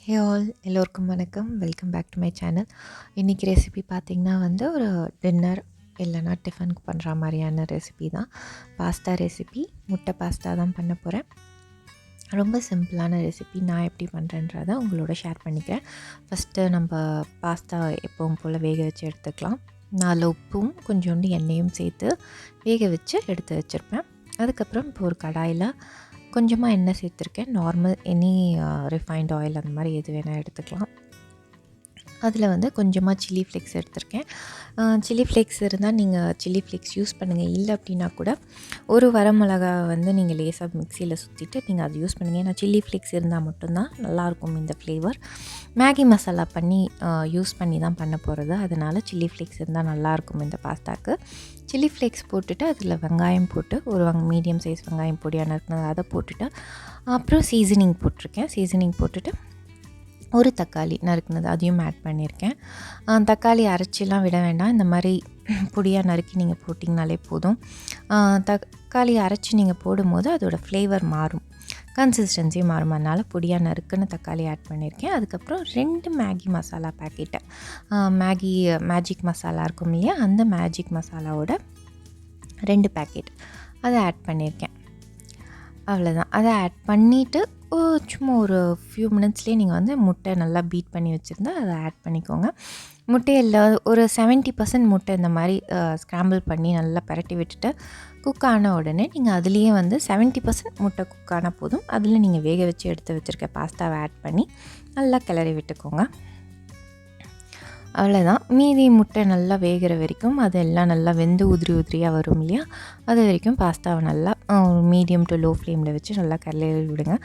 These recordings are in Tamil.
ஹே ஆல் எல்லோருக்கும் வணக்கம். Welcome back to my channel. இன்றைக்கி ரெசிபி பார்த்திங்கன்னா ஒரு டின்னர் இல்லைனா டிஃபனுக்கு பண்ணுற மாதிரியான ரெசிபி தான். பாஸ்தா ரெசிபி, முட்டை பாஸ்தா தான் பண்ண போகிறேன். ரொம்ப சிம்பிளான ரெசிபி. நான் எப்படி பண்ணுறேன்றதை உங்களோட ஷேர் பண்ணிக்கிறேன். ஃபஸ்ட்டு நம்ம பாஸ்தா எப்பவும் போல் வேக வச்சு எடுத்துக்கலாம். நான் அதில் உப்பும் கொஞ்சோண்டு எண்ணெயும் சேர்த்து வேக வச்சு எடுத்து வச்சுருப்பேன். அதுக்கப்புறம் இப்போ ஒரு கடாயில் கொஞ்சமாக எண்ணெய் சேர்த்துருக்கேன். நார்மல் எனி ரிஃபைண்ட் ஆயில் அந்த மாதிரி எது வேணால் எடுத்துக்கலாம். அதில் கொஞ்சமாக சில்லி ஃப்ளேக்ஸ் எடுத்திருக்கேன். சில்லி ஃப்ளேக்ஸ் இருந்தால் நீங்கள் சில்லி ஃப்ளேக்ஸ் யூஸ் பண்ணுங்கள். இல்லை அப்படின்னா கூட ஒரு வரமிளகா நீங்கள் லேசாக மிக்சியில் சுற்றிட்டு நீங்கள் அதை யூஸ் பண்ணுங்கள். ஏன்னா சில்லி ஃப்ளேக்ஸ் இருந்தால் மட்டும்தான் நல்லாயிருக்கும் இந்த ஃப்ளேவர். மேகி மசாலா யூஸ் பண்ணி தான் பண்ண போகிறது. அதனால் சில்லி ஃப்ளேக்ஸ் இருந்தால் நல்லாயிருக்கும் இந்த பாஸ்தாக்கு. சில்லி ஃப்ளேக்ஸ் போட்டுட்டு அதில் வெங்காயம் போட்டு ஒரு மீடியம் சைஸ் வெங்காயம் பொடியாக நறுக்கினது அதை போட்டுட்டு அப்புறம் சீசனிங் போட்டிருக்கேன். சீசனிங் போட்டுட்டு ஒரு தக்காளி நறுக்குனது அதையும் ஆட் பண்ணியிருக்கேன். தக்காளி அரைச்சிலாம் விட வேண்டாம். இந்த மாதிரி பொடியாக நறுக்கி நீங்கள் போட்டிங்கனாலே போதும். தக்காளி அரைச்சி நீங்கள் போடும்போது அதோடய ஃப்ளேவர் மாறும், கன்சிஸ்டன்சி மாறும். அதனால் பொடியாக நறுக்குன்னு தக்காளி ஆட் பண்ணியிருக்கேன். அதுக்கப்புறம் 2 மேகி மசாலா பேக்கெட்டை மேஜிக் மசாலா இருக்கும் இல்லையா, அந்த மேஜிக் மசாலாவோட 2 பேக்கெட் அதை ஆட் பண்ணியிருக்கேன். அவ்வளோதான். அதை ஆட் பண்ணிவிட்டு சும்மா ஒரு ஃபியூ மினிட்ஸ்லேயே நீங்கள் முட்டை நல்லா பீட் பண்ணி வச்சுருந்தா அதை ஆட் பண்ணிக்கோங்க. முட்டையில் ஒரு 70% முட்டை இந்த மாதிரி ஸ்க்ராம்பிள் பண்ணி நல்லா பரட்டி விட்டுட்டு குக் ஆன உடனே நீங்கள் அதுலேயே 70% முட்டை குக் ஆனால் போதும். அதில் நீங்கள் வேக வச்சு எடுத்து வச்சுருக்க பாஸ்தாவை ஆட் பண்ணி நல்லா கிளறி விட்டுக்கோங்க. அவ்வளோதான். மீதி முட்டை நல்லா வேகிற வரைக்கும் அதெல்லாம் நல்லா வெந்து உதிரியாக வரும் இல்லையா, அது வரைக்கும் பாஸ்தாவை நல்லா மீடியம் டு லோ ஃப்ளேமில் வச்சு நல்லா கிளறி விடுங்க.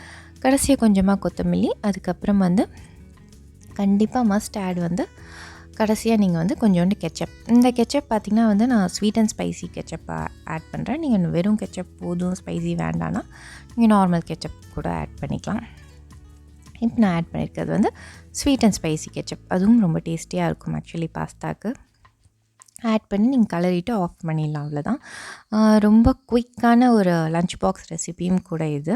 கடைசியாக கொஞ்சமாக கொத்தமல்லி, அதுக்கப்புறம் கண்டிப்பாக மஸ்ட் ஆட் கடைசியாக நீங்கள் கொஞ்சோண்டு கெச்சப். இந்த கெச்சப் பார்த்திங்கன்னா நான் sweet and spicy ketchup add பண்ணுறேன். நீங்கள் வெறும் கெச்சப் போதும், ஸ்பைசி வேண்டான்னா நீங்கள் நார்மல் கெச்சப் கூட ஆட் பண்ணிக்கலாம். இப்போ நான் ஆட் பண்ணியிருக்கிறது ஸ்வீட் அண்ட் ஸ்பைசி கெச்சப். அதுவும் ரொம்ப டேஸ்டியாக இருக்கும் ஆக்சுவலி பாஸ்தாக்கு. ஆட் பண்ணி நீங்கள் கலரிட்டு ஆஃப் பண்ணிடலாம். அவ்வளோதான். ரொம்ப குயிக்கான ஒரு லஞ்ச் பாக்ஸ் ரெசிபியும் கூட இது.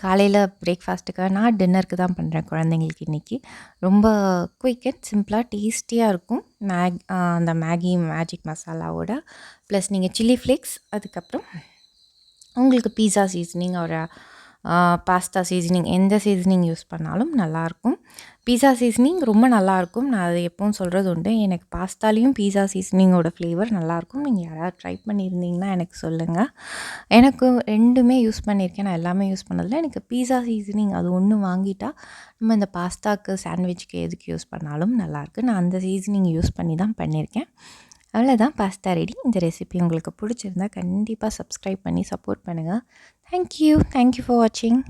காலையில் பிரேக்ஃபாஸ்ட்டுக்காக நான் டின்னருக்கு தான் பண்ணுறேன் குழந்தைங்களுக்கு இன்றைக்கி. ரொம்ப குயிக் அண்ட் சிம்பிளாக டேஸ்டியாக இருக்கும். அந்த மேகி மேஜிக் மசாலாவோட ப்ளஸ் நீங்கள் சில்லி ஃப்ளேக்ஸ், அதுக்கப்புறம் உங்களுக்கு பீஸா சீசனிங் ஒரு பாஸ்தா சீசனிங் எந்த சீசனிங் யூஸ் பண்ணாலும் நல்லாயிருக்கும். பீஸா சீசனிங் ரொம்ப நல்லாயிருக்கும். நான் அதை எப்பவும் சொல்கிறது உண்டு. எனக்கு பாஸ்தாலேயும் பீஸா சீசனிங்கோட ஃப்ளேவர் நல்லாயிருக்கும். நீங்கள் யாராவது ட்ரை பண்ணியிருந்தீங்கன்னா எனக்கு சொல்லுங்கள். எனக்கு 2மே யூஸ் பண்ணியிருக்கேன். நான் எல்லாமே யூஸ் பண்ணதில்ல. எனக்கு பீஸா சீசனிங் அது ஒன்று வாங்கிட்டால் நம்ம இந்த பாஸ்தாக்கு சாண்ட்விச்சுக்கு எதுக்கு யூஸ் பண்ணாலும் நல்லாயிருக்கு. நான் அந்த சீசனிங் யூஸ் பண்ணி தான் பண்ணியிருக்கேன். அவ்வளோதான், பாஸ்தா ரெடி. இந்த ரெசிபி உங்களுக்கு பிடிச்சிருந்தா கண்டிப்பாக சப்ஸ்கிரைப் பண்ணி சப்போர்ட் பண்ணுங்கள். தேங்க்யூ ஃபார் வாட்சிங்.